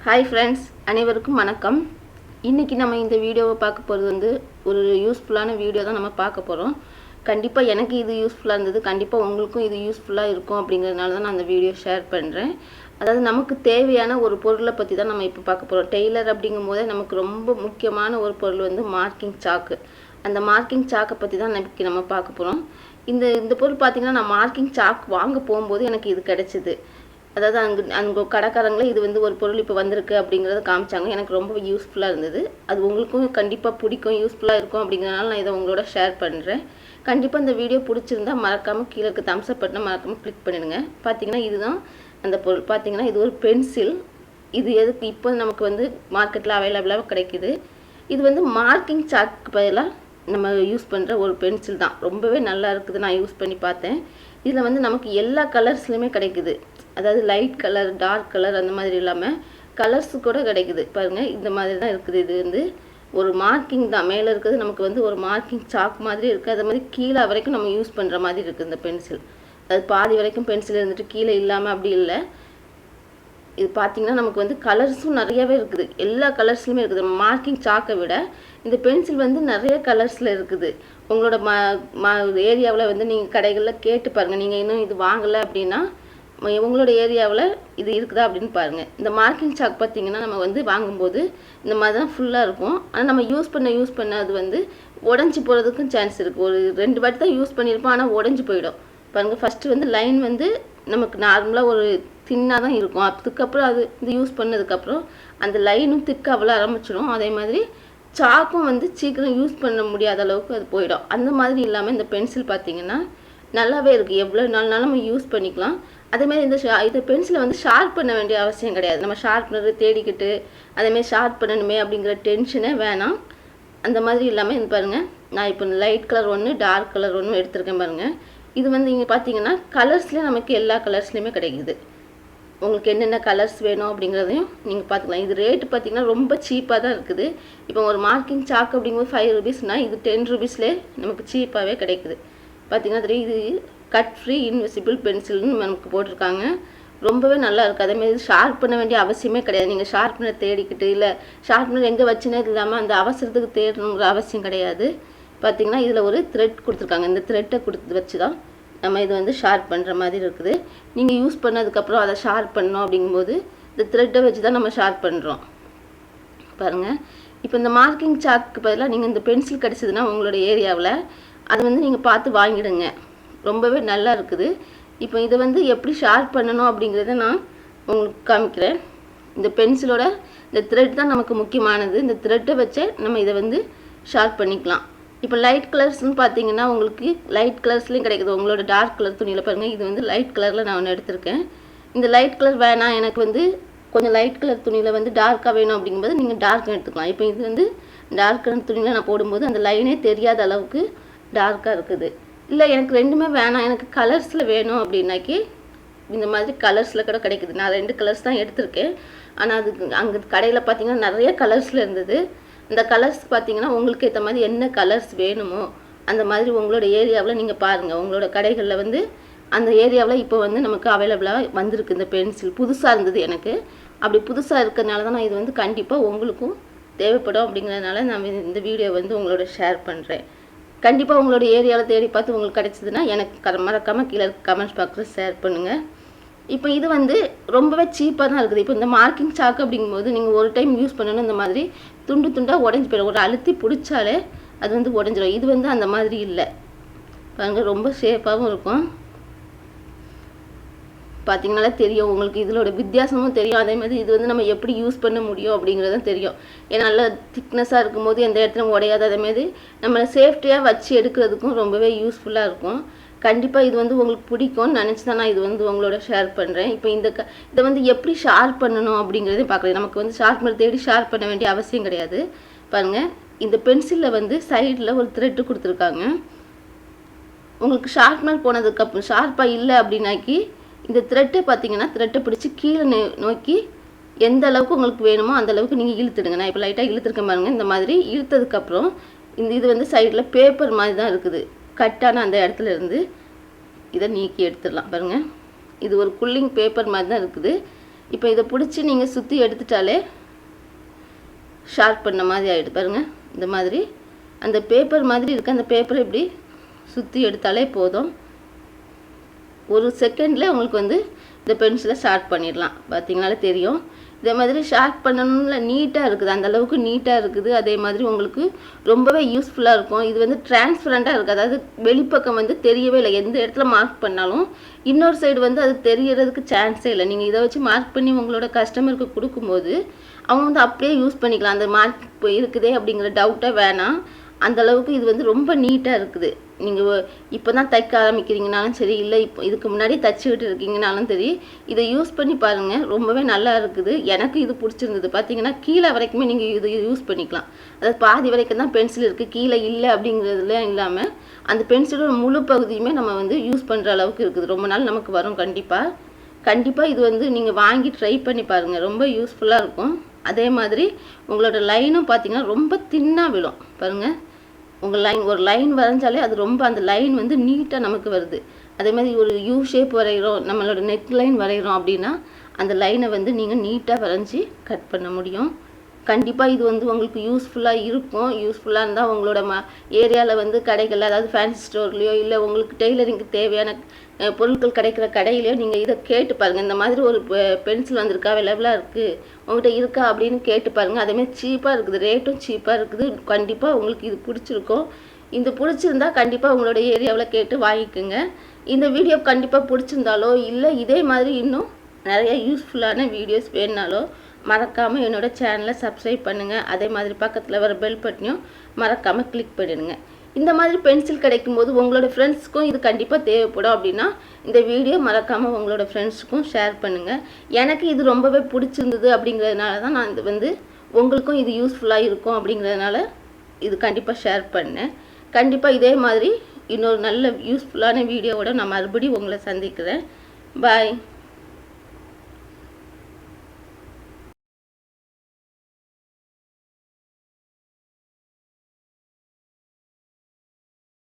Hi friends, அனைவருக்கும் வணக்கம். இன்னைக்கு நம்ம இந்த வீடியோவை பார்க்க போறது வந்து ஒரு யூஸ்ஃபுல்லான வீடியோ தான் நம்ம பார்க்க போறோம். கண்டிப்பா எனக்கு இது யூஸ்ஃபுல்லா இருந்தது. கண்டிப்பா உங்களுக்கும் இது யூஸ்ஃபுல்லா இருக்கும் அப்படிங்கறதுனால தான் நான் இந்த வீடியோ ஷேர் பண்றேன். அதாவது நமக்கு தேவையான ஒரு பொருளை பத்தி தான் நம்ம இப்போ பார்க்க போறோம். டெய்லர் அப்படிங்கும்போது நமக்கு ரொம்ப முக்கியமான ஒரு பொருள் வந்து மார்க்கிங் சாக்கு. அந்த மார்க்கிங் சாக்கை பத்தி தான் இன்னைக்கு நம்ம பார்க்க போறோம். இந்த பொருள் பாத்தீங்கன்னா நான் மார்க்கிங் சாக் வாங்க போகும்போது எனக்கு இது கிடைச்சது. அதாவது அங்க கடைக்காரங்களே இது வந்து ஒரு பொருள் இப்போ வந்திருக்கு அப்படிங்கறத காமிச்சாங்க. எனக்கு ரொம்ப யூஸ்ஃபுல்லா இருந்தது. அது உங்களுக்கும் கண்டிப்பா பிடிக்கும், யூஸ்ஃபுல்லா இருக்கும் அப்படிங்கறதனால நான் இதை உங்களோட ஷேர் பண்றேன். கண்டிப்பா இந்த வீடியோ பிடிச்சிருந்தா மறக்காம கீழ இருக்க தம்ஸ் அப் பட்டனை மறக்காம கிளிக் பண்ணிடுங்க. பாத்தீங்கன்னா இதுதான் அந்த பொருள். பாத்தீங்கன்னா இது ஒரு பென்சில். இது எதுக்கு இப்போ நமக்கு வந்து மார்க்கெட்ல அவைலபிளா கிடைக்குது. இது வந்து மார்க்கிங் சாக்கு பதிலா நம்ம யூஸ் பண்ற ஒரு பென்சில் தான். ரொம்பவே நல்லா இருக்குது. நான் யூஸ் பண்ணி பார்த்தேன். இதுல வந்து நமக்கு எல்லா கலர்ஸ்லயுமே கிடைக்குது. அதாவது லைட் கலர், டார்க் கலர் அந்த மாதிரி இல்லாம கலர்ஸ் கூட கிடைக்குது. பாருங்க இந்த மாதிரி தான் இருக்குது. இது வந்து ஒரு மார்க்கிங் தான். மேல இருக்குது நமக்கு வந்து ஒரு மார்க்கிங் சாக் மாதிரி இருக்கு. அதே மாதிரி கீழ வரைக்கும் நம்ம யூஸ் பண்ற மாதிரி இருக்கு இந்த பென்சில். அது பாதி வரைக்கும் பென்சில் இருந்துட்டு கீழ இல்லாம அப்படி இல்ல. இது பாத்தீங்கன்னா நமக்கு வந்து கலர்ஸும் நிறையவே இருக்குது. எல்லா கலர்ஸ்லயுமே இருக்குது. மார்க்கிங் சாக்கை விட இந்த பென்சில் வந்து நிறைய கலர்ஸ்ல இருக்குது. உங்களோட ஏரியாவுல வந்து நீங்க கடைகள்ல கேட்டு பாருங்க. நீங்க இன்னும் இது வாங்கல அப்படின்னா உங்களோட ஏரியாவுல இது இருக்குதா அப்படின்னு பாருங்க. இந்த மார்க்கிங் சாக் பாத்தீங்கன்னா நம்ம வந்து வாங்கும்போது இந்த மாதிரி தான் ஃபுல்லா இருக்கும். ஆனா நம்ம யூஸ் பண்ண அது வந்து உடைஞ்சு போறதுக்கும் சான்ஸ் இருக்கு. ஒரு 2 வாட்டி தான் யூஸ் பண்ணிருப்போம். ஆனா உடைஞ்சு போயிடும். பாருங்க ஃபர்ஸ்ட் வந்து லைன் வந்து நமக்கு நார்மலா ஒரு தின்னா தான் இருக்கும். அதுக்கப்புறம் அது இது யூஸ் பண்ணதுக்கப்புறம் அந்த லைனும் திக்க அவ்வளோ ஆரம்பிச்சிடும். அதே மாதிரி சாக்கும் வந்து சீக்கிரம் யூஸ் பண்ண முடியாத அளவுக்கு அது போயிடும். அந்த மாதிரி இல்லாமல் இந்த பென்சில் பார்த்தீங்கன்னா நல்லாவே இருக்குது. எவ்வளோ நாள்னாலும் நம்ம யூஸ் பண்ணிக்கலாம். அதேமாதிரி இந்த பென்சிலை வந்து ஷார்ப் பண்ண வேண்டிய அவசியம் கிடையாது. நம்ம ஷார்ப்னர் தேடிக்கிட்டு அதேமாதிரி ஷார்ப் பண்ணணுமே அப்படிங்கிற டென்ஷனே வேணாம். அந்த மாதிரி இல்லாமல் இது பாருங்கள். நான் இப்போ லைட் கலர் ஒன்று, டார்க் கலர் ஒன்று எடுத்திருக்கேன் பாருங்கள். இது வந்து இங்கே பார்த்தீங்கன்னா கலர்ஸ்லேயே நமக்கு எல்லா கலர்ஸ்லையுமே கிடைக்குது. உங்களுக்கு என்னென்ன கலர்ஸ் வேணும் அப்படிங்கிறதையும் நீங்கள் பார்த்துக்கலாம். இது ரேட்டு பார்த்தீங்கன்னா ரொம்ப சீப்பாக தான் இருக்குது. இப்போ ஒரு மார்க்கிங் சாக் அப்படிங்கும்போது 5 ரூபீஸ்னால் இது 10 ரூபீஸ்லேயே நமக்கு சீப்பாகவே கிடைக்குது. பார்த்தீங்கன்னா இது கட் ஃப்ரீ இன்விசிபிள் பென்சில்னு நமக்கு போட்டிருக்காங்க. ரொம்பவே நல்லா இருக்குது. அதேமாதிரி ஷார்ப் பண்ண வேண்டிய அவசியமே கிடையாது. நீங்கள் ஷார்ப்னர் தேடிக்கிட்டு இல்லை ஷார்ப்னர் எங்கே வச்சுனே இல்லாமல் அந்த அவசரத்துக்கு தேடணுங்கிற அவசியம் கிடையாது. பார்த்தீங்கன்னா இதில் ஒரு த்ரெட் கொடுத்துருக்காங்க. இந்த த்ரெட்டை வச்சு தான் நம்ம இது வந்து ஷார்ப் பண்ணுற மாதிரி இருக்குது. நீங்கள் யூஸ் பண்ணதுக்கப்புறம் அதை ஷார்ப் பண்ணணும் அப்படிங்கும்போது இந்த த்ரெட்டை வச்சு தான் நம்ம ஷார்ப் பண்ணுறோம். பாருங்கள் இப்போ இந்த மார்க்கிங் சாக்கு பதிலாக நீங்கள் இந்த பென்சில் கிடச்சிதுன்னா உங்களோட ஏரியாவில் அது வந்து நீங்கள் பார்த்து வாங்கிடுங்க. ரொம்பவே நல்லா இருக்குது. இப்போ இதை வந்து எப்படி ஷார்ப் பண்ணணும் அப்படிங்கிறத நான் உங்களுக்கு காமிக்கிறேன். இந்த பென்சிலோட இந்த த்ரெட் தான் நமக்கு முக்கியமானது. இந்த த்ரெட்டை வச்சே நம்ம இதை வந்து ஷார்ப் பண்ணிக்கலாம். இப்போ லைட் கலர்ஸ்னு பார்த்தீங்கன்னா உங்களுக்கு லைட் கலர்ஸ்லையும் கிடைக்குது. உங்களோட டார்க் கலர் துணியில் பாருங்கள். இது வந்து லைட் கலரில் நான் ஒன்று எடுத்திருக்கேன். இந்த லைட் கலர் வேணாம், எனக்கு வந்து கொஞ்சம் லைட் கலர் துணியில் வந்து டார்க்காக வேணும் அப்படிங்கும்போது நீங்கள் டார்க் எடுத்துக்கலாம். இப்போ இது வந்து டார்க் கலர் துணியில் நான் போடும்போது அந்த லைனே தெரியாத அளவுக்கு டார்க்காக இருக்குது. இல்லை எனக்கு ரெண்டுமே வேணாம், எனக்கு கலர்ஸில் வேணும் அப்படின்னாக்கி இந்த மாதிரி கலர்ஸில் கூட கிடைக்குது. நான் 2 கலர்ஸ் தான் எடுத்திருக்கேன். ஆனால் அதுக்கு அங்கே கடையில் பார்த்தீங்கன்னா நிறைய கலர்ஸில் இருந்தது. இந்த கலர்ஸ் பார்த்தீங்கன்னா உங்களுக்கு ஏற்ற மாதிரி என்ன கலர்ஸ் வேணுமோ அந்த மாதிரி உங்களோட ஏரியாவில் நீங்கள் பாருங்கள். உங்களோட கடைகளில் வந்து அந்த ஏரியாவில் இப்போ வந்து நமக்கு அவைலபிளாக வந்திருக்கு. இந்த பென்சில் புதுசாக இருந்தது எனக்கு. அப்படி புதுசாக இருக்கிறதுனால தான் நான் இது வந்து கண்டிப்பாக உங்களுக்கும் தேவைப்படும் அப்படிங்கிறதுனால நான் இந்த வீடியோ வந்து உங்களோட ஷேர் பண்ணுறேன். கண்டிப்பாக உங்களோட ஏரியாவில் தேடி பார்த்து உங்களுக்கு கிடைச்சதுன்னா எனக்கு மறக்காமல் கீழே கமெண்ட்ஸ் பாக்ஸில் ஷேர் பண்ணுங்கள். இப்போ இது வந்து ரொம்பவே சீப்பாக தான் இருக்குது. இப்போ இந்த மார்க்கிங் சாக்கு அப்படிங்கும்போது நீங்கள் ஒரு டைம் யூஸ் பண்ணணும். இந்த மாதிரி துண்டு துண்டாக உடஞ்சி போயிடும். ஒரு அழுத்தி பிடிச்சாலே அது வந்து உடஞ்சிடும். இது வந்து அந்த மாதிரி இல்லை. பாருங்க ரொம்ப சேஃபாகவும் இருக்கும். பார்த்தீங்கன்னாலே தெரியும் உங்களுக்கு. இதோட வித்தியாசமும் தெரியும். அதே மாதிரி இது வந்து நம்ம எப்படி யூஸ் பண்ண முடியும் அப்படிங்கிறதும் தெரியும். ஏன்னா நல்லா திக்னஸாக இருக்கும்போது எந்த இடத்துல உடையாது. அதேமாதிரி நம்மளை சேஃப்டியாக வச்சு எடுக்கிறதுக்கும் ரொம்பவே யூஸ்ஃபுல்லாக இருக்கும். கண்டிப்பாக இது வந்து உங்களுக்கு பிடிக்கும்னு நினச்சி தான் நான் இது வந்து உங்களோட ஷேர் பண்ணுறேன். இப்போ இதை வந்து எப்படி ஷார்ப் பண்ணணும் அப்படிங்கிறதையும் பார்க்குறேன். நமக்கு வந்து ஷார்ப்னர் தேடி ஷார்ப் பண்ண வேண்டிய அவசியம் கிடையாது. பாருங்கள் இந்த பென்சிலில் வந்து சைடில் ஒரு த்ரெட்டு கொடுத்துருக்காங்க. உங்களுக்கு ஷார்ப்னர் போனதுக்கப்புறம் ஷார்ப்பாக இல்லை அப்படின்னாக்கி இந்த த்ரெட்டை பார்த்தீங்கன்னா த்ரெட்டை பிடிச்சி கீழே நோக்கி எந்த அளவுக்கு உங்களுக்கு வேணுமோ அந்த அளவுக்கு நீங்கள் இழுத்துடுங்க. நான் இப்போ லைட்டாக இழுத்துருக்கேன் பாருங்கள். இந்த மாதிரி இழுத்ததுக்கப்புறம் இது வந்து சைடில் பேப்பர் மாதிரி தான் இருக்குது. கட்டான அந்த இடத்துல இருந்து இதை நீக்கி எடுத்துடலாம். பாருங்கள் இது ஒரு குல்லிங் பேப்பர் மாதிரி தான் இருக்குது. இப்போ இதை பிடிச்சி நீங்கள் சுற்றி எடுத்துட்டாலே ஷார்ப் பண்ண மாதிரி ஆகிடுது பாருங்கள். இந்த மாதிரி அந்த பேப்பர் மாதிரி இருக்குது, அந்த பேப்பரை இப்படி சுற்றி எடுத்தாலே போதும். ஒரு செகண்டில் உங்களுக்கு வந்து இந்த பென்சிலை ஷார்ப் பண்ணிடலாம். பார்த்தீங்கனாலே தெரியும். இதே மாதிரி ஷார்ப் பண்ணணும்ல நீட்டாக இருக்குது, அந்தளவுக்கு நீட்டாக இருக்குது. அதே மாதிரி உங்களுக்கு ரொம்பவே யூஸ்ஃபுல்லாக இருக்கும். இது வந்து டிரான்ஸ்பரண்ட்டாக இருக்குது, அதாவது வெளிப்பக்கம் வந்து தெரியவே இல்லை. எந்த இடத்துல மார்க் பண்ணாலும் இன்னொரு சைடு வந்து அது தெரியறதுக்கு சான்ஸே இல்லை. நீங்கள் இதை வச்சு மார்க் பண்ணி உங்களோட கஸ்டமருக்கு கொடுக்கும்போது அவங்க வந்து அப்படியே யூஸ் பண்ணிக்கலாம். அந்த மார்க் இப்போ இருக்குதே அப்படிங்கிற டவுட்டாக வேணாம். அந்தளவுக்கு இது வந்து ரொம்ப நீட்டாக இருக்குது. நீங்கள் இப்போ தான் தைக்க ஆரம்பிக்கிறீங்கனாலும் சரி, இல்லை இப்போ இதுக்கு முன்னாடி தைச்சிக்கிட்டு இருக்கீங்கனாலும் சரி, இதை யூஸ் பண்ணி பாருங்கள். ரொம்பவே நல்லா இருக்குது. எனக்கு இது பிடிச்சிருந்தது. பார்த்தீங்கன்னா கீழே வரைக்குமே நீங்கள் இது யூஸ் பண்ணிக்கலாம். அதாவது பாதி வரைக்கும் தான் பென்சில் இருக்குது, கீழே இல்லை அப்படிங்கிறதுலாம் இல்லாமல் அந்த பென்சிலோட முழு பகுதியுமே நம்ம வந்து யூஸ் பண்ணுற அளவுக்கு இருக்குது. ரொம்ப நாள் நமக்கு வரும். கண்டிப்பாக இது வந்து நீங்கள் வாங்கி ட்ரை பண்ணி பாருங்கள். ரொம்ப யூஸ்ஃபுல்லாக இருக்கும். அதே மாதிரி உங்களோட லைனும் பார்த்தீங்கன்னா ரொம்ப தின்னாக விழும். பாருங்கள், உங்கள் ஒரு லைன் வரைஞ்சாலே அது ரொம்ப அந்த லைன் வந்து நீட்டாக நமக்கு வருது. அதே மாதிரி ஒரு யூ ஷேப் வரைகிறோம், நம்மளோட நெக் லைன் வரைகிறோம் அப்படின்னா அந்த லைனை வந்து நீங்கள் நீட்டாக வரைஞ்சி கட் பண்ண முடியும். கண்டிப்பாக இது வந்து உங்களுக்கு யூஸ்ஃபுல்லாக இருக்கும். யூஸ்ஃபுல்லாக இருந்தால் உங்களோட ஏரியாவில் வந்து கடைகளில், அதாவது ஃபேன்சி ஸ்டோர்லேயோ இல்லை உங்களுக்கு டெய்லரிங்க்கு தேவையான பொருட்கள் கிடைக்கிற கடையிலையோ நீங்கள் இதை கேட்டு பாருங்கள். இந்த மாதிரி ஒரு பென்சில் வந்திருக்கா, அவைலபிளாக இருக்குது, உங்கள்கிட்ட இருக்கா அப்படின்னு கேட்டு பாருங்கள். அதேமாதிரி சீப்பாக இருக்குது, ரேட்டும் சீப்பாக இருக்குது. கண்டிப்பாக உங்களுக்கு இது பிடிச்சிருக்கும். இந்த பிடிச்சிருந்தா கண்டிப்பாக உங்களோட ஏரியாவில் கேட்டு வாங்கிக்கோங்க. இந்த வீடியோ கண்டிப்பாக பிடிச்சிருந்தாலோ இல்லை இதே மாதிரி இன்னும் நிறைய யூஸ்ஃபுல்லான வீடியோஸ் வேணுனாலோ மறக்காமல் என்னோட சேனலை சப்ஸ்கிரைப் பண்ணுங்கள். அதே மாதிரி பக்கத்தில் வர பெல் பட்டனையும் மறக்காமல் கிளிக் பண்ணிடுங்க. இந்த மாதிரி பென்சில் கிடைக்கும்போது உங்களோட ஃப்ரெண்ட்ஸுக்கும் இது கண்டிப்பாக தேவைப்படும் அப்படின்னா இந்த வீடியோ மறக்காமல் உங்களோட ஃப்ரெண்ட்ஸுக்கும் ஷேர் பண்ணுங்கள். எனக்கு இது ரொம்பவே பிடிச்சிருந்தது அப்படிங்கிறதுனால தான் நான் இது வந்து உங்களுக்கும் இது யூஸ்ஃபுல்லாக இருக்கும் அப்படிங்கிறதுனால இது கண்டிப்பாக ஷேர் பண்ணேன். கண்டிப்பாக இதே மாதிரி இன்னொரு நல்ல யூஸ்ஃபுல்லான வீடியோவோட நான் மறுபடியும் உங்களை சந்திக்கிறேன். பாய்.